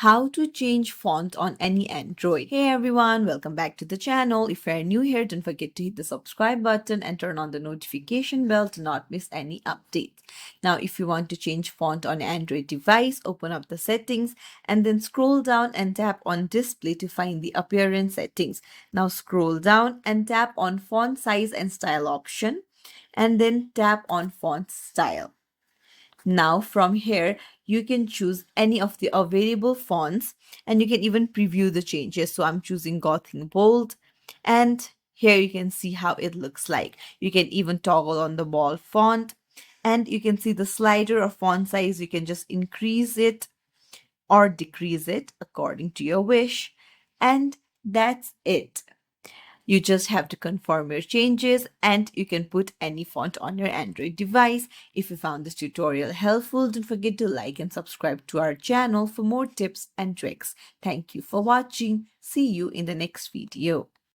how to change font on any Android. Hey everyone, welcome back to the channel. If you're new here, don't forget to hit the subscribe button and turn on the notification bell to not miss any updates. Now, if you want to change font on Android device, open up the settings and then scroll down and tap on display to find the appearance settings. Now scroll down and tap on font size and style option and then tap on font style. Now from here, you can choose any of the available fonts and you can even preview the changes. So I'm choosing Gothic Bold and here you can see how it looks like. You can even toggle on the bold font and you can see the slider of font size. You can just increase it or decrease it according to your wish. And that's it. You just have to confirm your changes and you can put any font on your Android device. If you found this tutorial helpful, don't forget to like and subscribe to our channel for more tips and tricks. Thank you for watching. See you in the next video.